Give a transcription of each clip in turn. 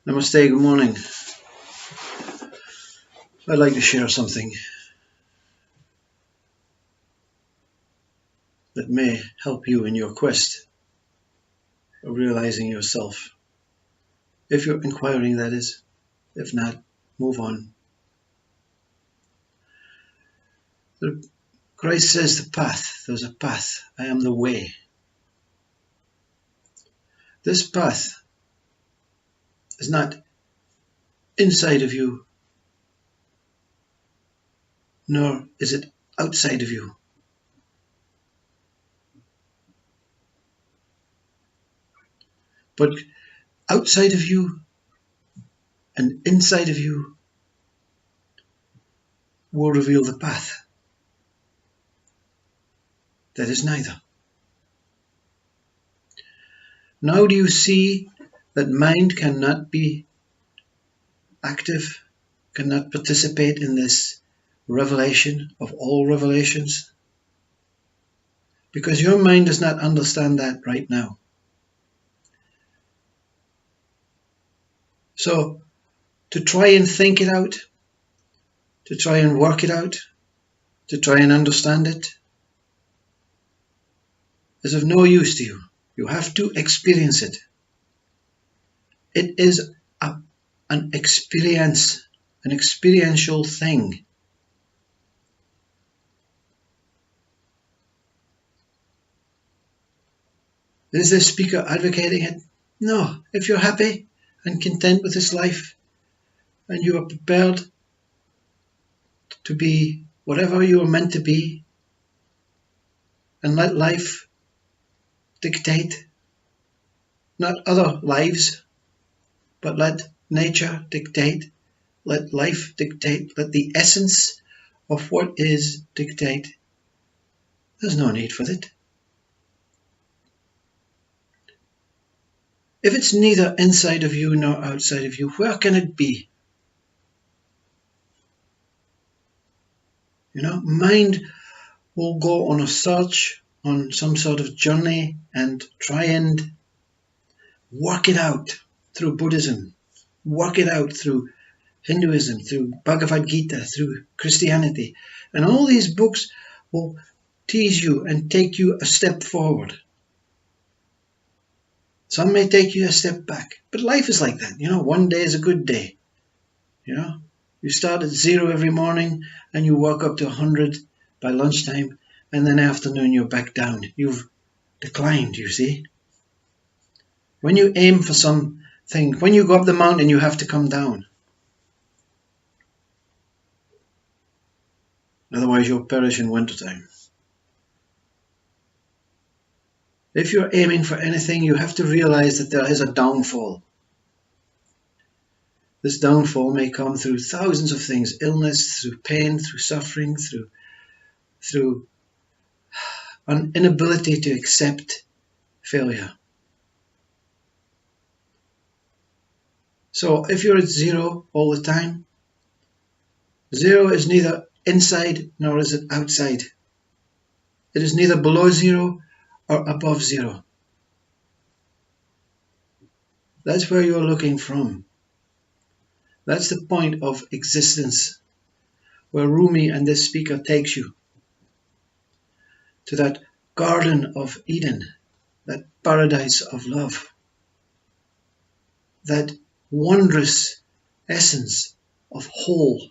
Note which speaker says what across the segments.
Speaker 1: Namaste, good morning. I'd like to share something that may help you in your quest of realizing yourself. If you're inquiring, that is. If not, move on. Christ says the path. There's a path. I am the way. This path is not inside of you, nor is it outside of you. But outside of you and inside of you will reveal the path. That is neither. Now do you see that mind cannot be active, cannot participate in this revelation of all revelations? Because your mind does not understand that right now. So, to try and think it out, to try and work it out, to try and understand it, is of no use to you. You have to experience it. It is an experience, an experiential thing. Is this speaker advocating it? No. If you're happy and content with this life, and you are prepared to be whatever you are meant to be, and let life dictate, not other lives, but let nature dictate, let life dictate, let the essence of what is dictate. There's no need for it. If it's neither inside of you nor outside of you, where can it be? Mind will go on a search, on some sort of journey, and try and work it out through Buddhism, work it out through Hinduism, through Bhagavad Gita, through Christianity. And all these books will tease you and take you a step forward. Some may take you a step back, but life is like that. One day is a good day. You start at 0 every morning and you walk up to 100 by lunchtime, and then afternoon you're back down. You've declined, you see. When you aim for something, when you go up the mountain, you have to come down. Otherwise you'll perish in wintertime. If you're aiming for anything, you have to realize that there is a downfall. This downfall may come through thousands of things: illness, through pain, through suffering, through an inability to accept failure. So if you're at 0 all the time, 0 is neither inside nor is it outside. It is neither below 0 or above 0. That's where you're looking from. That's the point of existence, where Rumi and this speaker takes you to that Garden of Eden, that paradise of love, that wondrous essence of whole,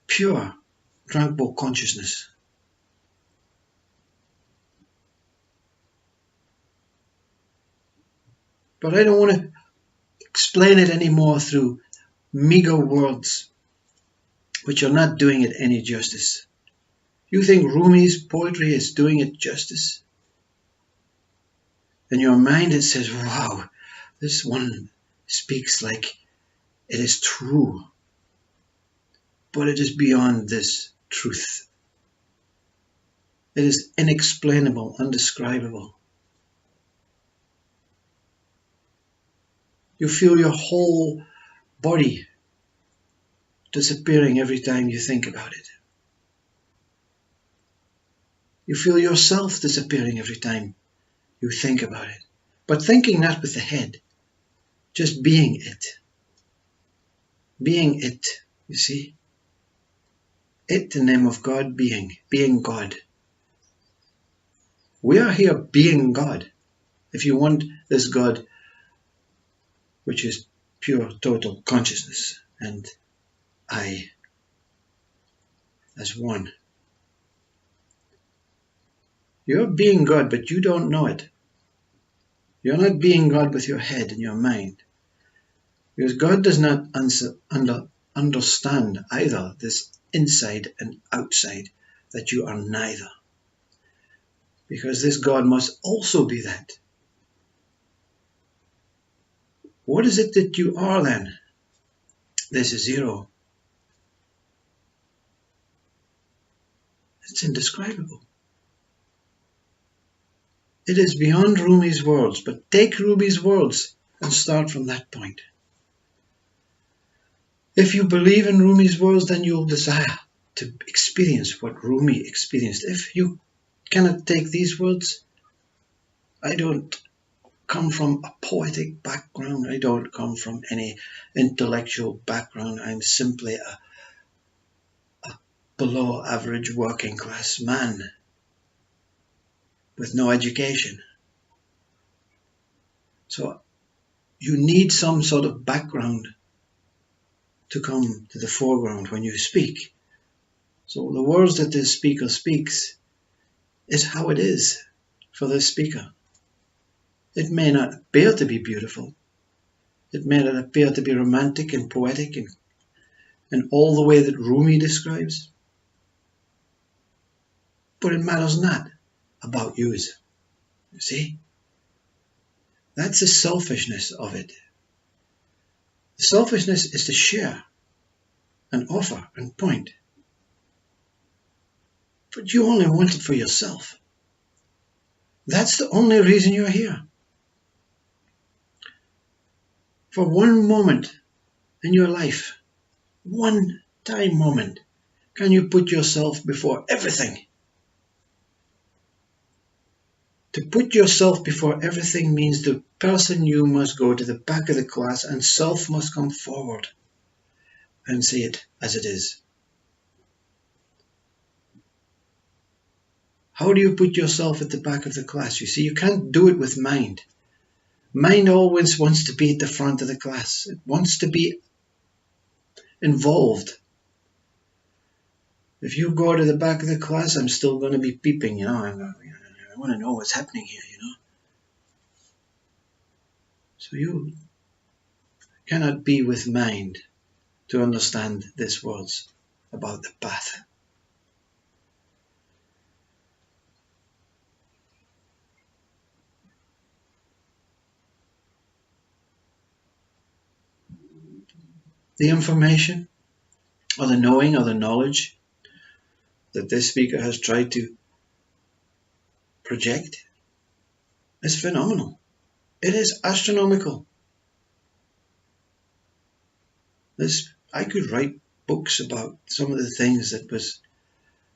Speaker 1: pure, tranquil consciousness. But I don't want to explain it anymore through meager words, which are not doing it any justice. You think Rumi's poetry is doing it justice? In your mind it says, wow, this one speaks like it is true. But it is beyond this truth. It is inexplainable, undescribable. You feel your whole body disappearing every time you think about it. You feel yourself disappearing every time you think about it. But thinking not with the head, just being it. Being it, you see. It, the name of God, being God. We are here being God. If you want this God, which is pure total consciousness, and I as one. You're being God, but you don't know it. You're not being God with your head and your mind. Because God does not understand either this inside and outside, that you are neither. Because this God must also be that. What is it that you are then? This is zero. It's indescribable. It is beyond Rumi's words, but take Rumi's words and start from that point. If you believe in Rumi's words, then you'll desire to experience what Rumi experienced. If you cannot take these words, I don't come from a poetic background. I don't come from any intellectual background. I'm simply a below average working class man with no education. So you need some sort of background to come to the foreground when you speak. So the words that this speaker speaks is how it is for this speaker. It may not appear to be beautiful. It may not appear to be romantic and poetic and all the way that Rumi describes. But it matters not about you. You see? That's the selfishness of it. The selfishness is to share and offer and point. But you only want it for yourself. That's the only reason you're here. For one moment in your life, one time moment, can you put yourself before everything? To put yourself before everything means the person you must go to the back of the class and self must come forward and see it as it is. How do you put yourself at the back of the class? You see, you can't do it with mind. Mind always wants to be at the front of the class. It wants to be involved. If you go to the back of the class, I'm still going to be peeping, you know. I want to know what's happening here, you know. So you cannot be with mind to understand these words about the path. The information or the knowing or the knowledge that this speaker has tried to project is phenomenal. It is astronomical. I could write books about some of the things that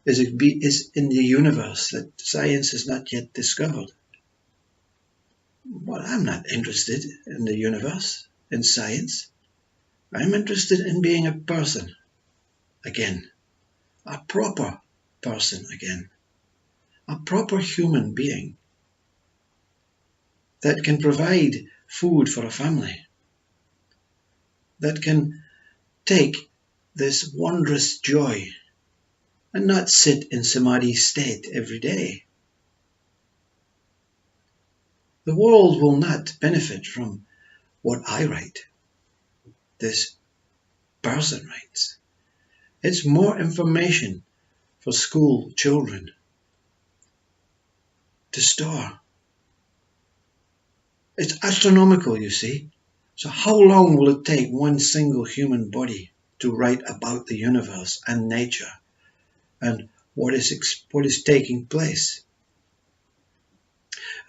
Speaker 1: is in the universe that science has not yet discovered. Well, I'm not interested in the universe, in science. I'm interested in being a person again, a proper person again, a proper human being that can provide food for a family, that can take this wondrous joy and not sit in samadhi state every day. The world will not benefit from what I write, this person writes. It's more information for school children to store. It's astronomical, you see. So how long will it take one single human body to write about the universe and nature and what is taking place?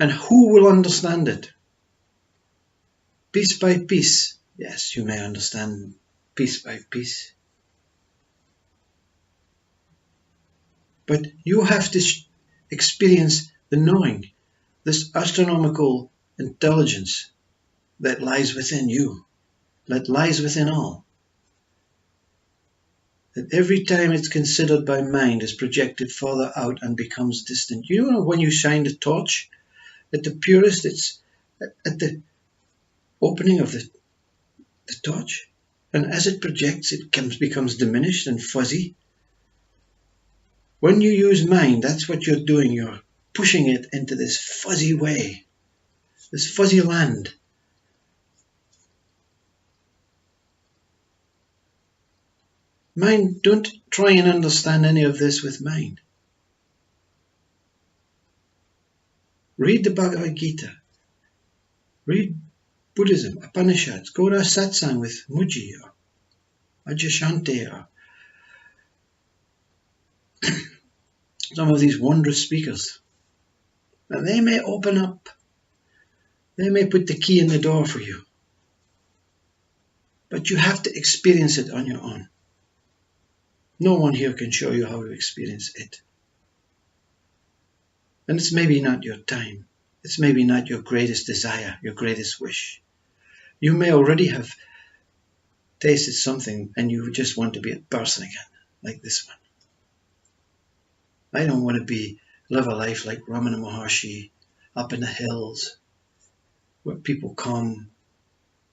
Speaker 1: And who will understand it? Piece by piece. Yes, you may understand piece by piece. But you have to experience the knowing, this astronomical intelligence that lies within you, that lies within all. That every time it's considered by mind is projected further out and becomes distant. You know, when you shine the torch at the purest, it's at the opening of the torch, and as it projects, it becomes diminished and fuzzy. When you use mind, that's what you're doing. You're pushing it into this fuzzy way, this fuzzy land. Mind, don't try and understand any of this with mind. Read the Bhagavad Gita. Read Buddhism, Upanishads. Go to a satsang with Muji or Adyashanti or some of these wondrous speakers. And they may open up. They may put the key in the door for you. But you have to experience it on your own. No one here can show you how to experience it. And it's maybe not your time. It's maybe not your greatest desire, your greatest wish. You may already have tasted something and you just want to be a person again, like this one. I don't want to live a life like Ramana Maharshi, up in the hills, where people come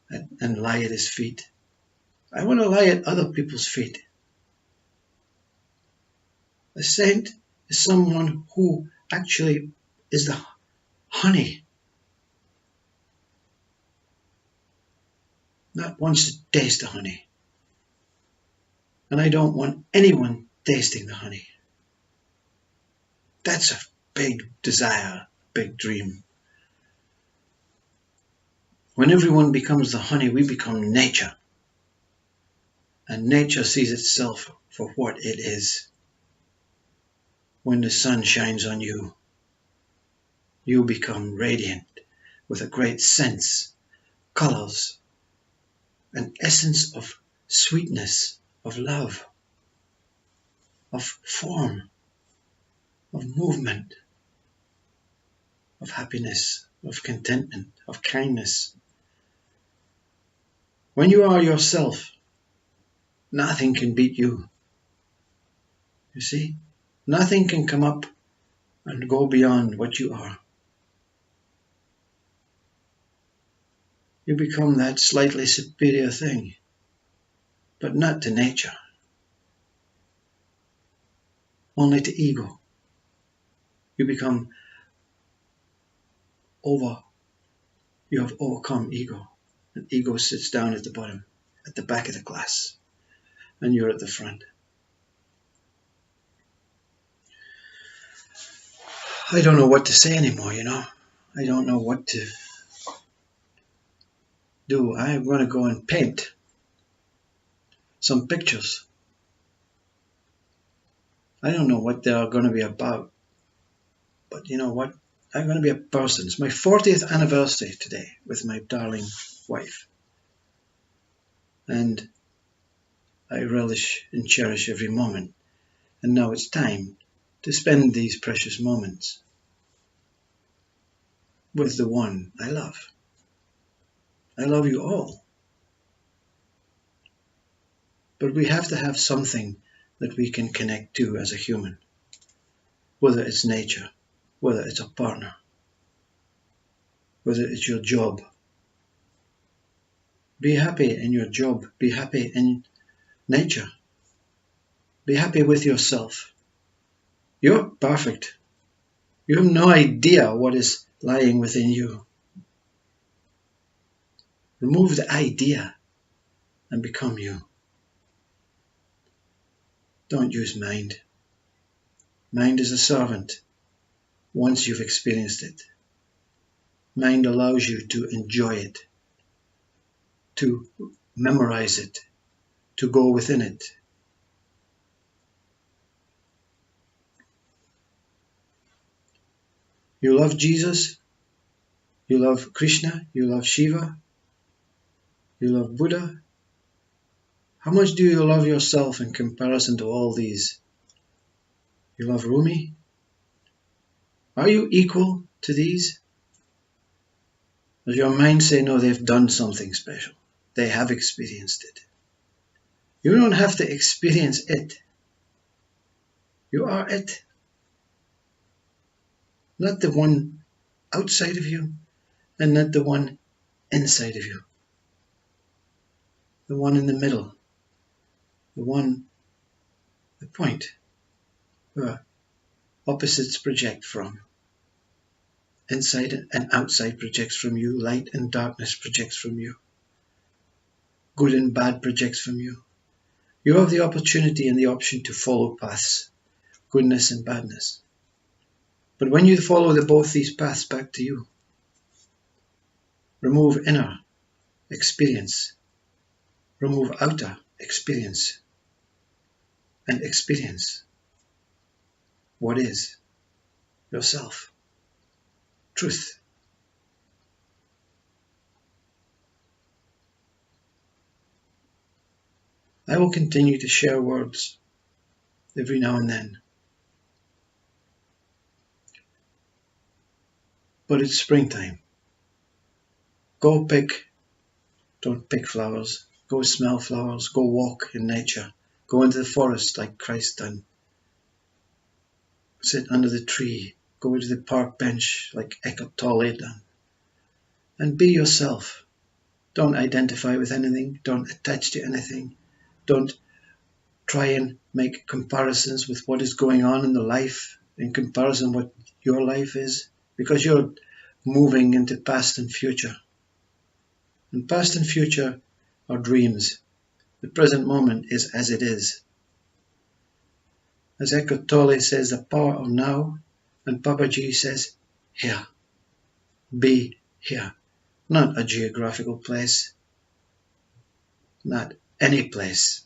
Speaker 1: and lie at his feet. I want to lie at other people's feet. A saint is someone who actually is the honey, not wants to taste the honey. And I don't want anyone tasting the honey. That's a big desire, big dream. When everyone becomes the honey, we become nature. And nature sees itself for what it is. When the sun shines on you, you become radiant with a great sense, colors, an essence of sweetness, of love, of form, of movement, of happiness, of contentment, of kindness. When you are yourself, nothing can beat you. You see? Nothing can come up and go beyond what you are. You become that slightly superior thing, but not to nature, only to ego. You become you have overcome ego, and ego sits down at the bottom, at the back of the class, and you're at the front. I don't know what to say anymore, you know. I don't know what to do. I'm going to go and paint some pictures. I don't know what they are going to be about. But you know what? I'm going to be a person. It's my 40th anniversary today with my darling wife. And I relish and cherish every moment. And now it's time to spend these precious moments with the one I love. I love you all. But we have to have something that we can connect to as a human. Whether it's nature, whether it's a partner, whether it's your job. Be happy in your job. Be happy in nature. Be happy with yourself. You're perfect. You have no idea what is lying within you. Remove the idea and become you. Don't use mind. Mind is a servant once you've experienced it. Mind allows you to enjoy it, to memorize it, to go within it. You love Jesus, you love Krishna, you love Shiva, you love Buddha. How much do you love yourself in comparison to all these? You love Rumi? Are you equal to these? Does your mind say, no, they've done something special? They have experienced it. You don't have to experience it. You are it. Not the one outside of you and not the one inside of you. The one in the middle. The point where opposites project from. Inside and outside projects from you. Light and darkness projects from you. Good and bad projects from you. You have the opportunity and the option to follow paths, goodness and badness. But when you follow both these paths back to you, remove inner experience, remove outer experience, and experience what is yourself, truth. I will continue to share words every now and then. But it's springtime. Don't pick flowers. Go smell flowers. Go walk in nature. Go into the forest like Christ done. Sit under the tree. Go to the park bench like Eckhart Tolle done. And be yourself. Don't identify with anything. Don't attach to anything. Don't try and make comparisons with what is going on in the life in comparison with what your life is, because you're moving into past and future. And past and future are dreams. The present moment is as it is. As Eckhart Tolle says, the power of now, and Papaji says, here. Be here. Not a geographical place. Not any place,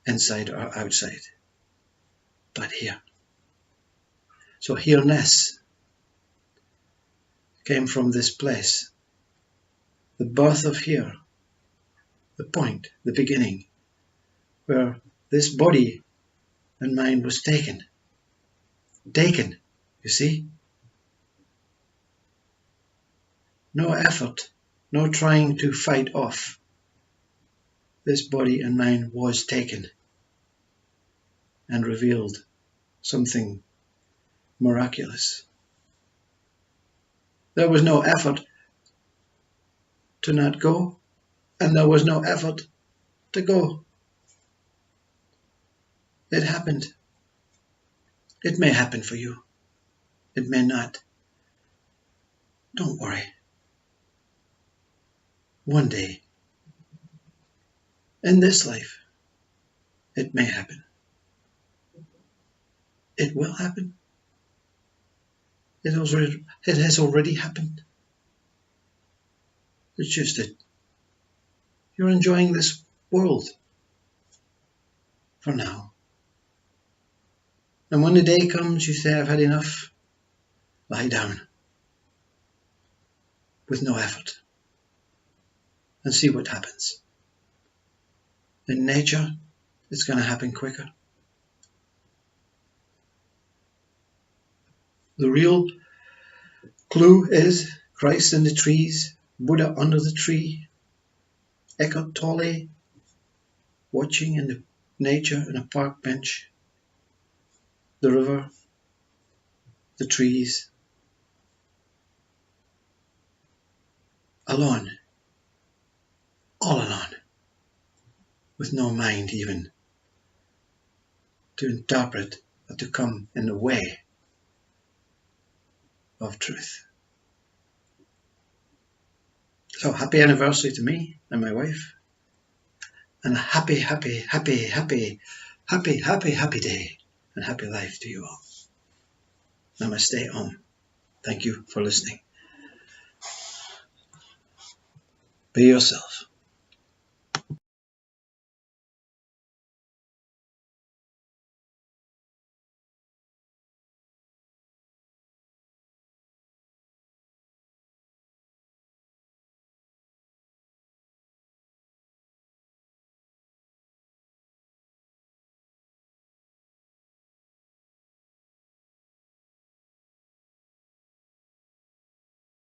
Speaker 1: inside or outside, but here. So Hereness came from this place. The birth of here, the point, the beginning, where this body and mind was taken. Taken, you see? No effort, no trying to fight off. This body and mind was taken and revealed something miraculous. There was no effort to not go, and there was no effort to go. It happened. It may happen for you. It may not. Don't worry. One day, in this life, it may happen. It will happen. It has already happened. It's just that you're enjoying this world for now. And when the day comes, you say, I've had enough, lie down with no effort and see what happens. In nature, it's going to happen quicker. The real clue is Christ in the trees, Buddha under the tree, Eckhart Tolle watching in the nature in a park bench, the river, the trees, alone, all alone, with no mind even to interpret or to come in the way of truth. So happy anniversary to me and my wife, and a happy day and happy life to you all. Namaste Om. Thank you for listening. Be yourself.